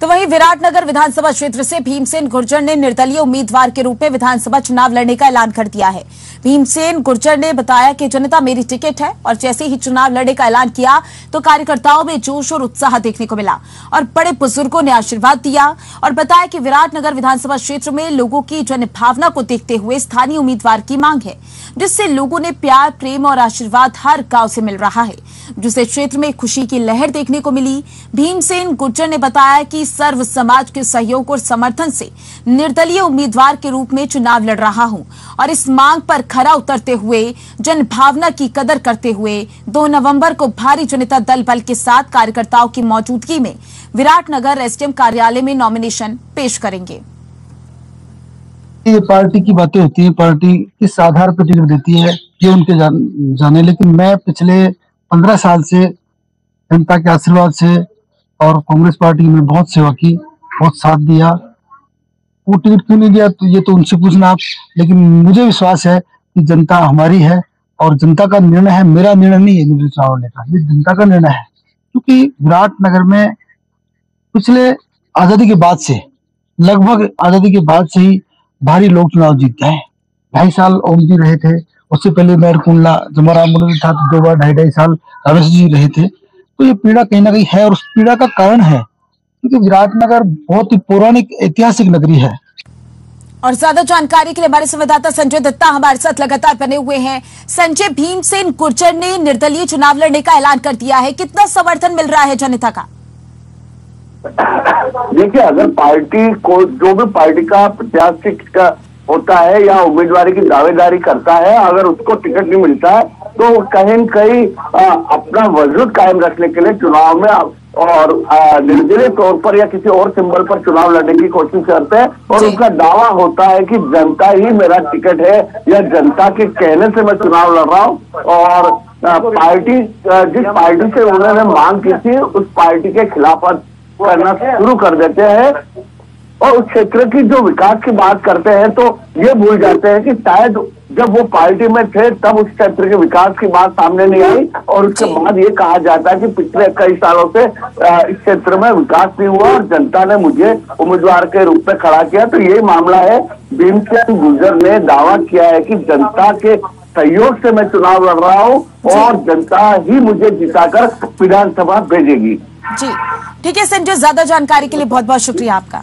तो वहीं विराटनगर विधानसभा क्षेत्र से भीमसेन गुर्जर ने निर्दलीय उम्मीदवार के रूप में विधानसभा चुनाव लड़ने का ऐलान कर दिया है। भीमसेन गुर्जर ने बताया कि जनता मेरी टिकट है और जैसे ही चुनाव लड़ने का ऐलान किया तो कार्यकर्ताओं में जोश और उत्साह देखने को मिला और बड़े बुजुर्गों ने आशीर्वाद दिया और बताया कि विराटनगर विधानसभा क्षेत्र में लोगों की जनभावना को देखते हुए स्थानीय उम्मीदवार की मांग है, जिससे लोगों ने प्यार, प्रेम और आशीर्वाद हर गांव से मिल रहा है, जिससे क्षेत्र में खुशी की लहर देखने को मिली। भीमसेन गुर्जर ने बताया कि सर्व समाज के सहयोग और समर्थन से निर्दलीय उम्मीदवार के रूप में चुनाव लड़ रहा हूं और इस मांग पर खरा उतरते हुए जनभावना की कदर करते हुए 2 नवंबर को भारी जनता दल बल के साथ कार्यकर्ताओं की मौजूदगी में विराटनगर एसडीएम कार्यालय में नॉमिनेशन पेश करेंगे। ये पार्टी की बातें होती हैं, पार्टी किस आधार पर टिकट देती है ये उनके जाने, लेकिन मैं पिछले 15 साल से जनता के आशीर्वाद से और कांग्रेस पार्टी में बहुत सेवा की, बहुत साथ दिया। वो टिकट क्यों नहीं दिया तो ये तो उनसे पूछना आप, लेकिन मुझे विश्वास है कि जनता हमारी है और जनता का निर्णय है, मेरा निर्णय नहीं है मुझे चुनाव लेने का, ये जनता का निर्णय है। क्योंकि विराटनगर में पिछले आजादी के बाद से, लगभग आजादी के बाद से ही भारी लोग चुनाव जीतते हैं। 2.5 साल ओम जी रहे थे, उससे पहले मेयर कुंडला जमाराम मुंडा था, 2 बार 2.5 साल रमेश जी रहे थे। तो ये पीड़ा कहीं ना कहीं है और उस पीड़ा का कारण है क्योंकि विराटनगर बहुत ही पौराणिक ऐतिहासिक नगरी है। और ज्यादा जानकारी के लिए हमारे संवाददाता संजय दत्ता हमारे साथ लगातार बने हुए हैं। संजय, भीमसेन गुर्जर ने निर्दलीय चुनाव लड़ने का ऐलान कर दिया है, कितना समर्थन मिल रहा है जनता का? देखिए, अगर पार्टी को जो भी पार्टी का प्रत्याशी होता है या उम्मीदवारी की दावेदारी करता है, अगर उसको टिकट नहीं मिलता है तो कहीं न कहीं अपना वजूद कायम रखने के लिए चुनाव में और निर्दलीय तौर पर या किसी और सिंबल पर चुनाव लड़ने की कोशिश करते हैं और उनका दावा होता है कि जनता ही मेरा टिकट है या जनता के कहने से मैं चुनाव लड़ रहा हूँ। और पार्टी जिस पार्टी से उन्होंने मांग की थी उस पार्टी के खिलाफ करना शुरू कर देते हैं और उस क्षेत्र की जो विकास की बात करते हैं तो ये भूल जाते हैं कि शायद जब वो पार्टी में थे तब उस क्षेत्र के विकास की बात सामने नहीं आई और उसके बाद ये कहा जाता है कि पिछले कई सालों से इस क्षेत्र में विकास नहीं हुआ और जनता ने मुझे उम्मीदवार के रूप में खड़ा किया। तो यही मामला है। भीमसेन गुर्जर ने दावा किया है कि जनता के सहयोग से मैं चुनाव लड़ रहा हूँ और जनता ही मुझे जिताकर विधानसभा भेजेगी। जी ठीक है संजय, ज्यादा जानकारी के लिए बहुत बहुत शुक्रिया आपका।